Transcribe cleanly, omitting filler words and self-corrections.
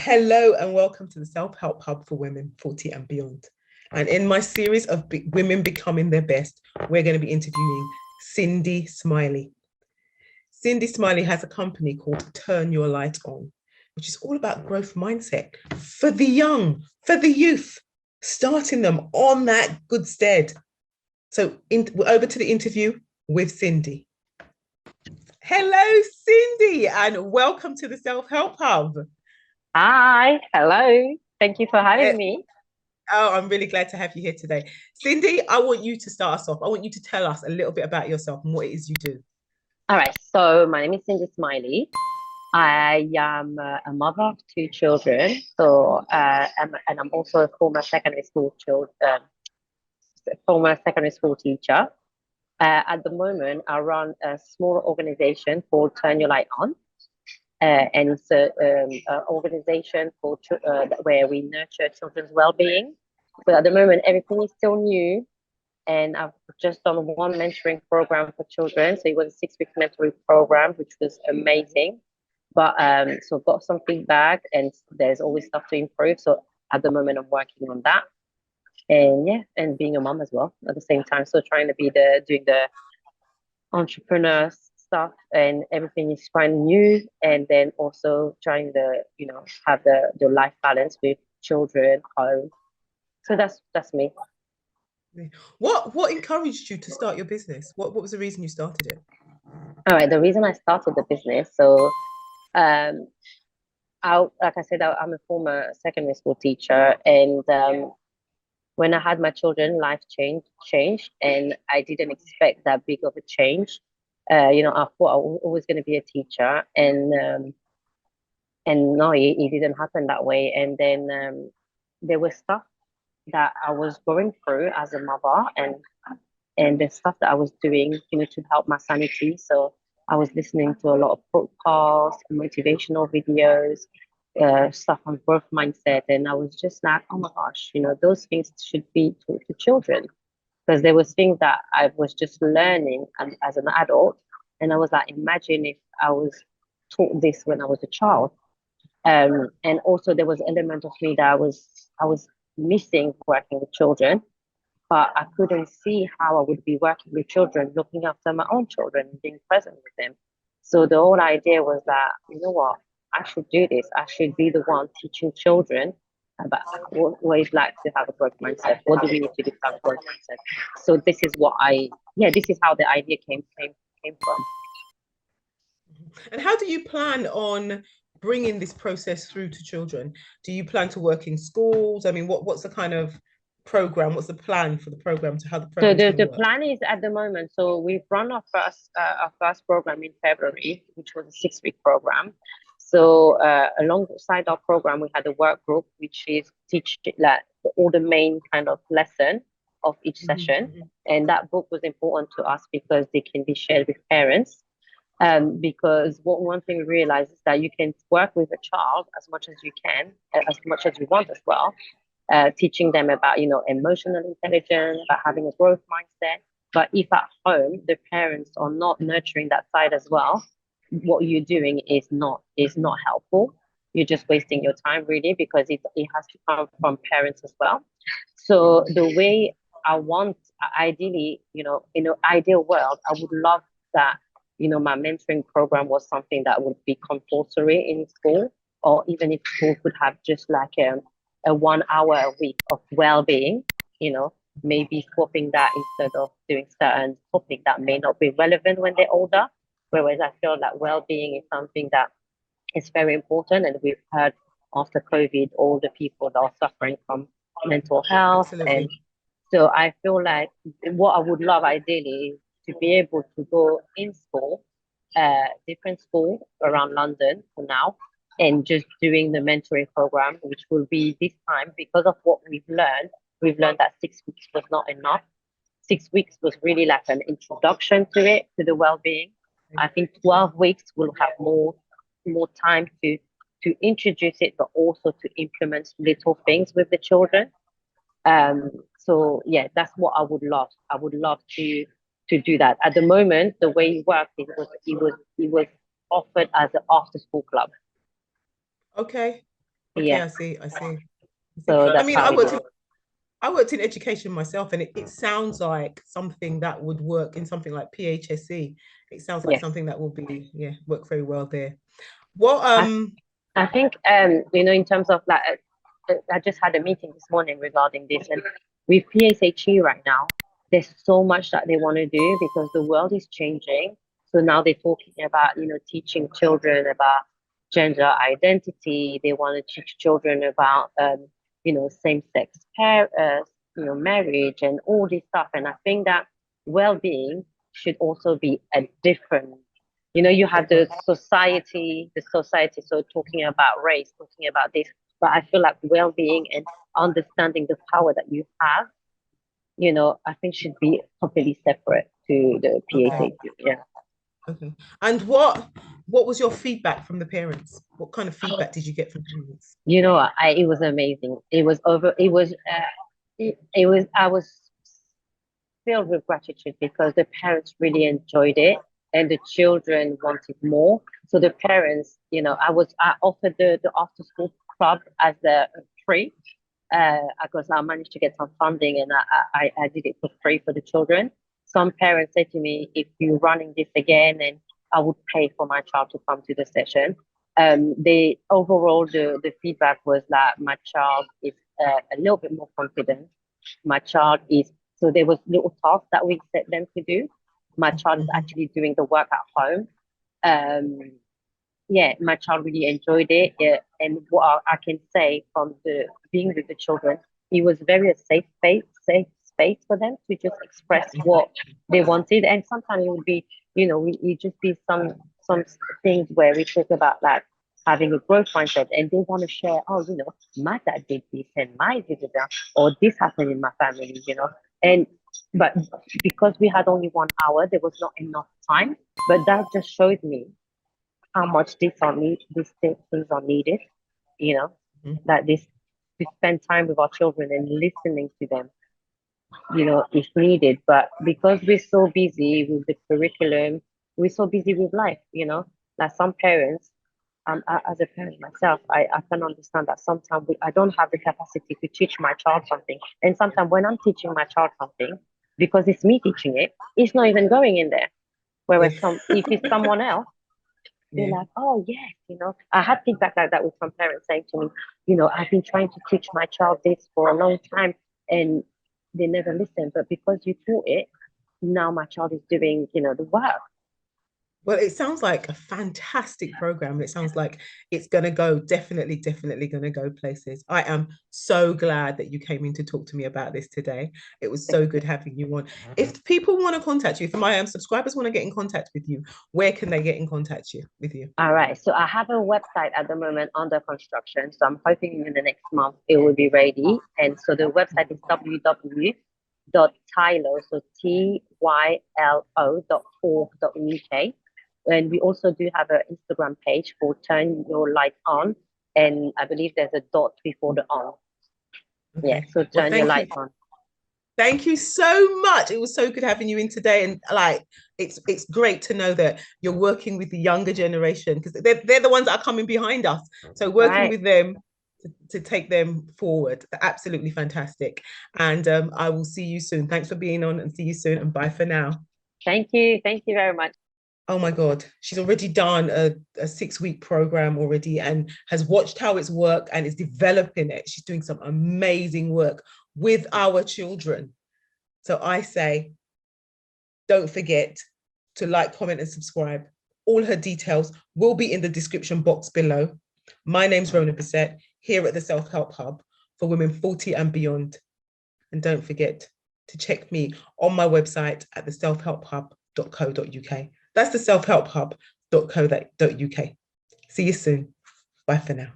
Hello and welcome to the Self-Help Hub for Women 40 and Beyond. And in my series of women becoming their best, we're going to be interviewing Cindy Smiley. Cindy Smiley has a company called Turn Your Light On, which is all about growth mindset for the young, for the youth, starting them on that good stead. So over to the interview with Cindy. Hello, Cindy, and welcome to the Self-Help Hub. Hi, hello. Thank you for having me. Oh, I'm really glad to have you here today. Cindy, I want you to start us off. I want you to tell us a little bit about yourself and what it is you do. All right, so my name is Cindy Smiley. I am a mother of two children, and I'm also a former secondary school teacher. At the moment, I run a small organization called Turn Your Light On, and it's an organization where we nurture children's well-being. So at the moment, everything is still new, and I've just done one mentoring program for children. So it was a 6 week mentoring program, which was amazing. But so I've got some feedback, and there's always stuff to improve. So at the moment, I'm working on that, and yeah, and being a mom as well at the same time. So trying to be doing the entrepreneur stuff, and everything is quite new, and then also trying to have the life balance with children, home. So that's me. What encouraged you to start your business? What was the reason you started it? All right, the reason I started the business, so um like I said, I'm a former secondary school teacher, and when I had my children, life changed, and I didn't expect that big of a change. I thought I was always going to be a teacher, and no, it didn't happen that way. And then there was stuff that I was going through as a mother, and the stuff that I was doing, to help my sanity. So I was listening to a lot of podcasts, motivational videos, stuff on growth mindset, and I was just like, oh my gosh, those things should be taught to children, because there was things that I was just learning as an adult, and I was like, imagine if I was taught this when I was a child. And also there was an element of me that I was missing working with children, but I couldn't see how I would be working with children, looking after my own children and being present with them. So the whole idea was that, you know what, I should do this. I should be the one teaching children about what it's like to have a growth mindset. What do we need to do to have a growth mindset? So this is how the idea came from. And how do you plan on bringing this process through to children? Do you plan to work in schools? I mean, what's the kind of program? What's the plan for the program to how the So program's the, going to the work? plan is at the moment. So we've run our first program in February, which was a 6 week program. So alongside our program, we had a work group which is teach like all the main kind of lesson of each session, Mhm. and that book was important to us because they can be shared with parents. Because one thing we realize is that you can work with a child as much as you can, as much as you want as well, teaching them about emotional intelligence, about having a growth mindset. But if at home the parents are not nurturing that side as well, what you're doing is not helpful. You're just wasting your time really, because it has to come from parents as well. So the way I want, ideally, in an ideal world, I would love that my mentoring program was something that would be compulsory in school, or even if school could have just like a 1 hour a week of well-being, you know, maybe swapping that instead of doing certain topic that may not be relevant when they're older. Whereas I feel that well-being is something that is very important, and we've heard after COVID all the people that are suffering from mental health, and Absolutely. so I feel like what I would love ideally is to be able to go in school, different school around London for now, and just doing the mentoring program, which will be this time because of what we've learned. We've learned that 6 weeks was not enough. 6 weeks was really like an introduction to it, to the well-being. I think 12 weeks will have more time to introduce it, but also to implement little things with the children. So yeah, that's what I would love. I would love to do that. At the moment, the way it worked, it was offered as an after school club. Okay. Okay, Yeah. I see. I see. So I that's mean, how it is. I worked in education myself, and it sounds like something that would work in something like PHSE. It sounds like Yes. something that will be, yeah, work very well there. What I, I think in terms of like I just had a meeting this morning regarding this, and with PSHE right now, there's so much that they want to do because the world is changing. So now they're talking about, teaching children about gender identity. They want to teach children about same-sex marriage and all this stuff. And I think that well-being should also be a different. You have the society, so talking about race, talking about this, but I feel like well-being and understanding the power that you have, I think should be completely separate to the okay, PAC. Yeah. okay. And what was your feedback from the parents? What kind of feedback did you get from parents? It was amazing. I was filled with gratitude because the parents really enjoyed it and the children wanted more. So the parents, I offered the after school club as a free, because I managed to get some funding and I did it for free for the children. Some parents said to me, if you're running this again, and I would pay for my child to come to the session. The overall the feedback was that my child is a little bit more confident. My child is so there was little tasks that we set them to do. My child is Mhm. actually doing the work at home. Um, yeah, my child really enjoyed it. Yeah, and what I can say from the being with the children, it was very a safe space for them to just express what they wanted. And sometimes it would be, it just be some things where we talk about like having a growth mindset, and they want to share. Oh, my dad did this, and my did that, or this happened in my family. And but because we had only 1 hour, there was not enough time. But that just showed me how much these things are needed, you know, Mhm. that this to spend time with our children and listening to them, is needed. But because we're so busy with the curriculum, we're so busy with life, like some parents, as a parent myself, I can understand that sometimes I don't have the capacity to teach my child something. And sometimes when I'm teaching my child something, because it's me teaching it, it's not even going in there. Whereas Yeah. if it's someone else, they're Yeah. like, oh, yes, I had feedback like that with some parents saying to me, I've been trying to teach my child this for a long time and they never listen. But because you taught it, now my child is doing, the work. Well, it sounds like a fantastic program. It sounds like it's going to go, definitely going to go places. I am so glad that you came in to talk to me about this today. It was Thank so you. good having you on. If people want to contact you, if my subscribers want to get in contact with you, where can they get in contact with you? All right. So I have a website at the moment under construction. So I'm hoping in the next month it will be ready. And so the website is www.tylo, so tylo.org.uk. And we also do have an Instagram page for Turn Your Light On. And I believe there's a dot before the on. Yeah. Okay. So Well, Turn Your Light On. thank you so much. It was so good having you in today, and like it's great to know that you're working with the younger generation because they're the ones that are coming behind us. So working Right. with them to take them forward, absolutely fantastic. And I will see you soon. Thanks for being on, and see you soon. And bye for now. Thank you. Thank you very much. Oh my God, she's already done a 6-week program already and has watched how it's worked and is developing it. She's doing some amazing work with our children. So I say, don't forget to like, comment, and subscribe. All her details will be in the description box below. My name's Rona Bissett here at the Self Help Hub for women 40 and beyond. And don't forget to check me on my website at theselfhelphub.co.uk. That's the selfhelphub.co.uk. See you soon. Bye for now.